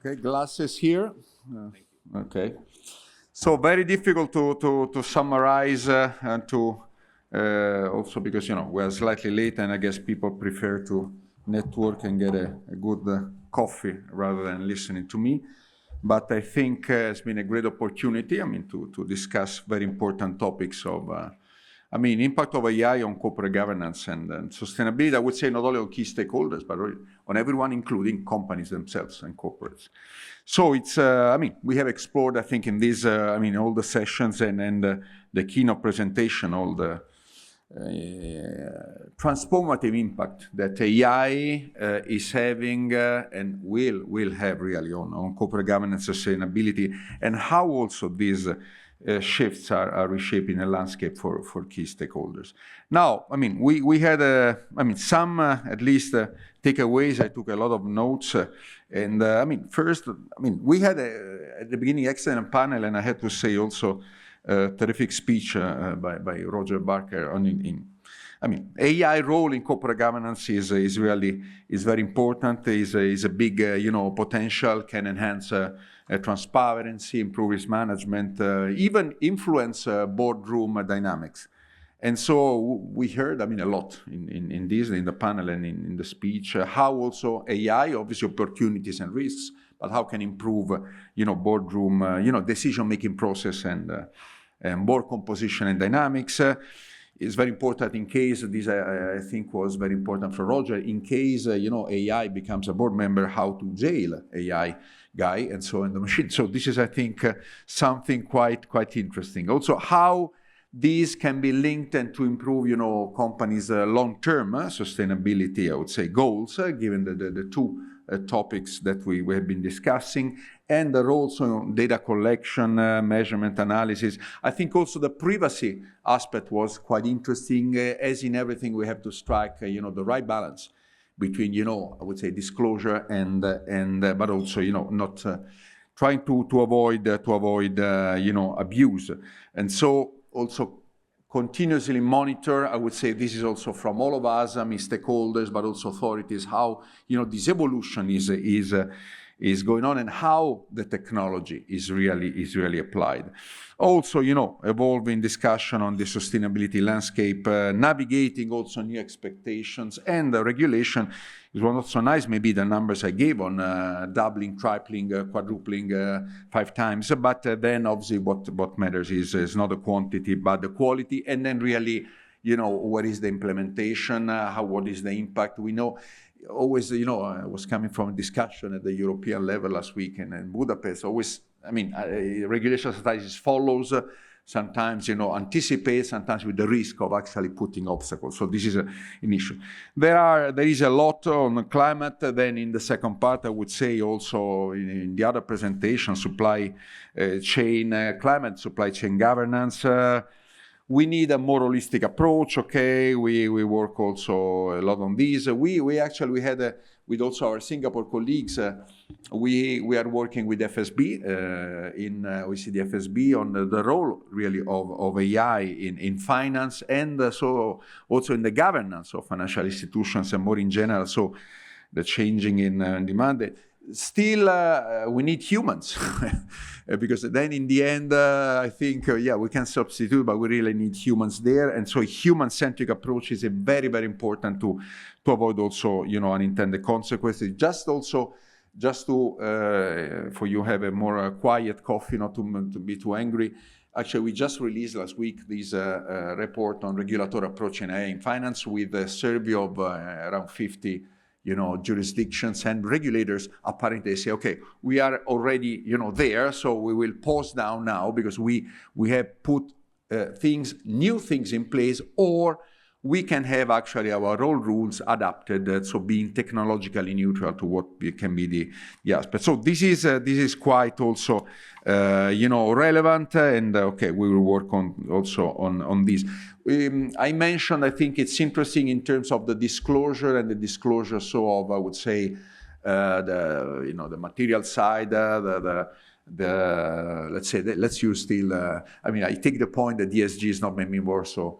Okay, glasses here. Okay. So very difficult to summarize and to also because, we're slightly late and I guess people prefer to network and get a good coffee rather than listening to me. But I think it's been a great opportunity, to discuss very important topics of, impact of AI on corporate governance and sustainability. I would say not only on key stakeholders, but on everyone, including companies themselves and corporates. So it's, we have explored, I think, in these, all the sessions and the keynote presentation, all the transformative impact that AI is having and will have really on corporate governance sustainability, and how also these shifts are reshaping the landscape for key stakeholders. Now, we had some at least takeaways. I took a lot of notes, first, we had at the beginning excellent panel, and I had to say also terrific speech by Roger Barker on AI role in corporate governance is very important. Is a big potential, can enhance transparency, improve risk management, even influence boardroom dynamics. And so we heard, a lot in the panel and in the speech, how also AI, obviously opportunities and risks, but how can improve, boardroom, decision-making process and board composition and dynamics. Is very important in case, this I think was very important for Roger, in case, AI becomes a board member, how to jail AI guy and so on the machine. So this is, I think, something quite interesting. Also, how these can be linked and to improve, companies' long-term sustainability, I would say, goals, given the two topics that we have been discussing, and the roles on data collection, measurement, analysis. I think also the privacy aspect was quite interesting. As in everything, we have to strike, the right balance between, I would say, disclosure and but also, not trying to avoid abuse. And so also continuously monitor, I would say this is also from all of us, stakeholders, but also authorities, how, this evolution is going on and how the technology is really applied. Also, evolving discussion on the sustainability landscape, navigating also new expectations, and the regulation is one also nice, maybe the numbers I gave on doubling, tripling, quadrupling 5 times, but then obviously what matters is not the quantity, but the quality, and then really, what is the implementation, what is the impact. We know always, I was coming from a discussion at the European level last week in Budapest, always, regulation sometimes follows, sometimes, anticipates, sometimes with the risk of actually putting obstacles. So this is an issue. There is a lot on climate. Then in the second part, I would say also in the other presentation, supply chain, climate supply chain governance. We need a more holistic approach, okay? We work also a lot on this. We actually had, with also our Singapore colleagues, we are working with FSB, in OECD FSB on the role really of AI in finance, and so also in the governance of financial institutions and more in general, so the changing in demand. Still, we need humans, because then in the end, I think, we can substitute, but we really need humans there. And so a human-centric approach is a very, very important to avoid also, unintended consequences. Just to, for you have a more quiet coffee, not to be too angry. Actually, we just released last week this report on regulatory approach in AI in finance with a survey of around 50 jurisdictions and regulators. Apparently they say, okay, we are already, there, so we will pause down now because we have put new things in place, or we can have actually our own rules adapted, so being technologically neutral to what can be the aspect. So this is quite also, relevant, and okay, we will work on this. I mentioned, I think it's interesting in terms of the disclosure and the disclosure, so of, I would say, the material side, let's use still, I take the point that ESG is not maybe more so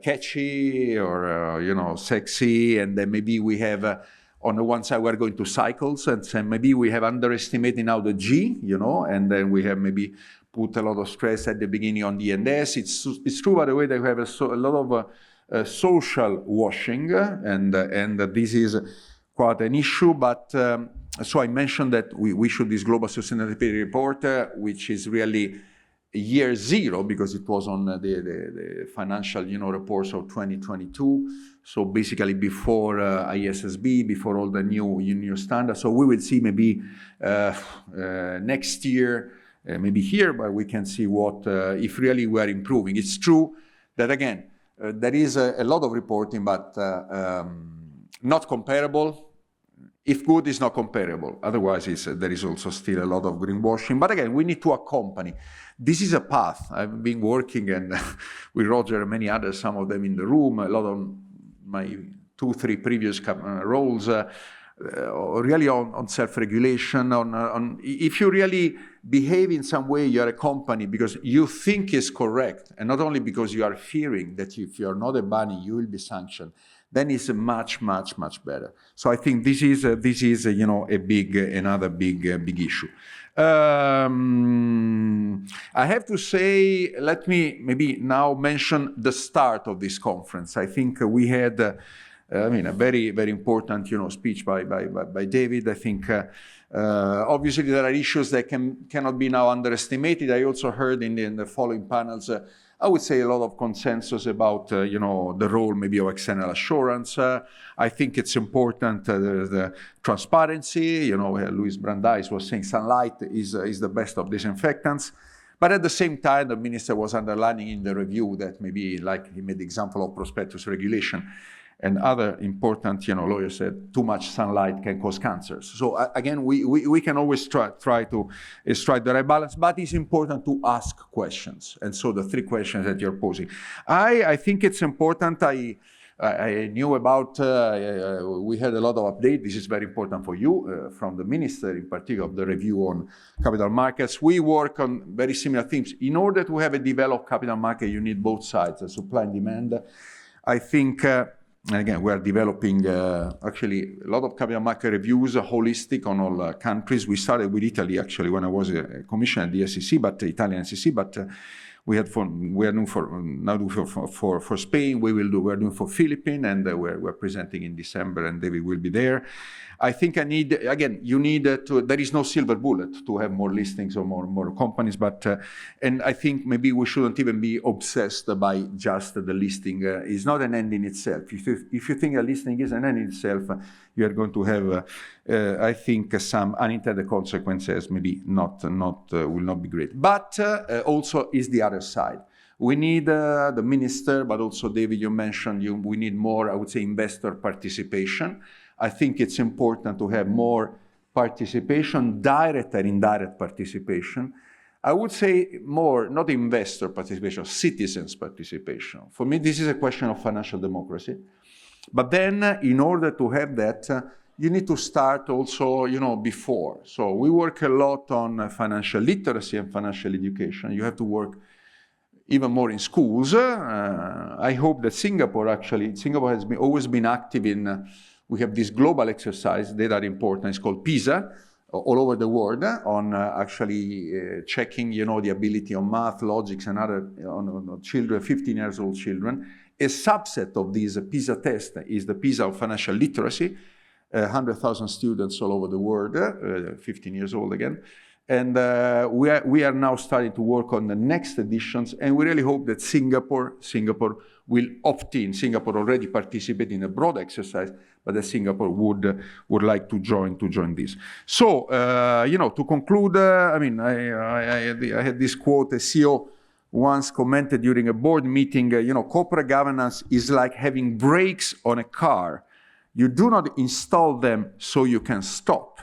catchy or, sexy, and then maybe we have on the one side, we're going to cycles, and so maybe we have underestimated now the G, and then we have maybe put a lot of stress at the beginning on the NS. It's true, by the way, that we have a lot of social washing, and this is quite an issue, but so I mentioned that we issued this Global Sustainability Report, which is really year zero, because it was on the financial reports of 2022, so basically before ISSB, before all the new standards. So we will see maybe next year, maybe here, but we can see what if really we are improving. It's true that, again, there is a lot of reporting, but not comparable. If good, is not comparable. Otherwise, there is also still a lot of greenwashing. But again, we need to accompany. This is a path. I've been working and with Roger and many others, some of them in the room, a lot of my 2-3 previous roles, really on self-regulation, on if you really behave in some way, you're a company because you think is correct, and not only because you are fearing that if you're not a bunny, you will be sanctioned, then it's much, much, much better. So I think this is another big issue. I have to say, let me maybe now mention the start of this conference. I think we had, a very, very important, speech by David. I think obviously there are issues that cannot be now underestimated. I also heard in the following panels, I would say a lot of consensus about, the role maybe of external assurance. I think it's important, the transparency. Luis Brandeis was saying sunlight is the best of disinfectants. But at the same time, the minister was underlining in the review that maybe, like he made the example of prospectus regulation, and other important, lawyers said too much sunlight can cause cancers. So again, we can always try to strike the right balance, but it's important to ask questions. And so the 3 questions that you're posing, I think it's important. I knew about, we had a lot of update. This is very important for you, from the minister, in particular, of the review on capital markets. We work on very similar themes. In order to have a developed capital market, you need both sides, the supply and demand. I think, and again, we are developing actually a lot of capital market reviews, holistic on all countries. We started with Italy, actually, when I was a commissioner at the SEC, Italian SEC, but we are doing for Spain. We're doing for Philippines, and we're presenting in December, and David will be there. I think you need there is no silver bullet to have more listings or more companies, but, and I think maybe we shouldn't even be obsessed by just the listing. It's not an end in itself. If you think a listing is an end in itself, you are going to have, I think, some unintended consequences, maybe will not be great. But also is the other side. We need the minister, but also, David, you mentioned we need more, I would say, investor participation. I think it's important to have more participation, direct and indirect participation. I would say more, not investor participation, citizens participation. For me, this is a question of financial democracy. But then, in order to have that, you need to start also, before. So we work a lot on financial literacy and financial education. You have to work even more in schools. I hope that Singapore has always been active in, we have this global exercise that are important. It's called PISA, all over the world, on actually checking, the ability on math, logics, and other on children, 15 years old children. A subset of this PISA test is the PISA of financial literacy, 100,000 students all over the world, 15 years old again. And we are now starting to work on the next editions, and we really hope that Singapore will opt in. Singapore already participated in a broad exercise, but that Singapore would like to join this. So, to conclude, I had this quote, a CEO once commented during a board meeting, corporate governance is like having brakes on a car. You do not install them so you can stop,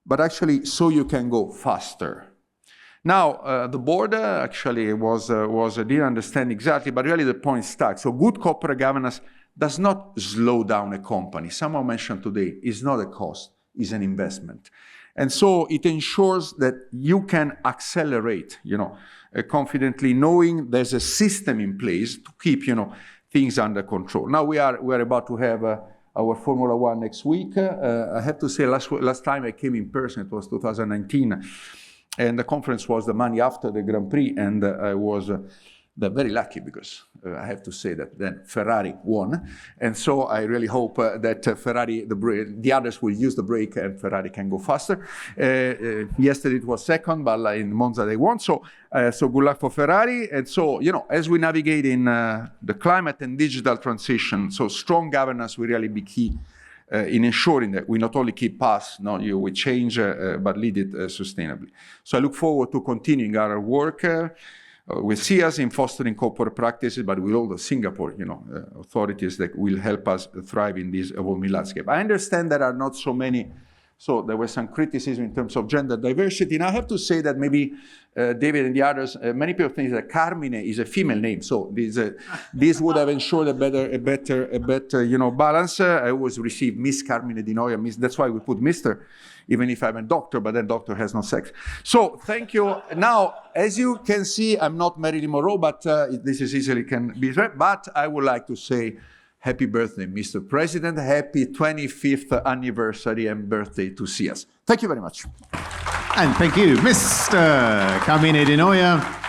but actually so you can go faster. Now, the board actually didn't understand exactly, but really the point stuck. So good corporate governance does not slow down a company. Someone mentioned today, it's not a cost, it's an investment. And so it ensures that you can accelerate, confidently knowing there's a system in place to keep, things under control. Now we are about to have our Formula One next week. I have to say, last time I came in person, it was 2019, and the conference was the Monday after the Grand Prix, and I was very lucky because I have to say that then Ferrari won, and so I really hope that Ferrari, the others will use the brake and Ferrari can go faster. Yesterday it was second, but in Monza they won, so good luck for Ferrari. And so, as we navigate in the climate and digital transition, so strong governance will really be key in ensuring that we not only keep pace, we change, but lead it sustainably. So I look forward to continuing our work with SIAS in fostering corporate practices, but with all the Singapore, authorities that will help us thrive in this evolving landscape. I understand there are not so many, so there was some criticism in terms of gender diversity. And I have to say that maybe David and the others, many people think that Carmine is a female name, so this would have ensured a better, balance. I always receive Miss Carmine di Noia, that's why we put Mr., even if I'm a doctor, but then doctor has no sex. So thank you. Now, as you can see, I'm not Marilyn Monroe, but this is easily can be read. But I would like to say happy birthday, Mr. President. Happy 25th anniversary and birthday to SIAS. Thank you very much. And thank you, Mr. Carmine di Noia.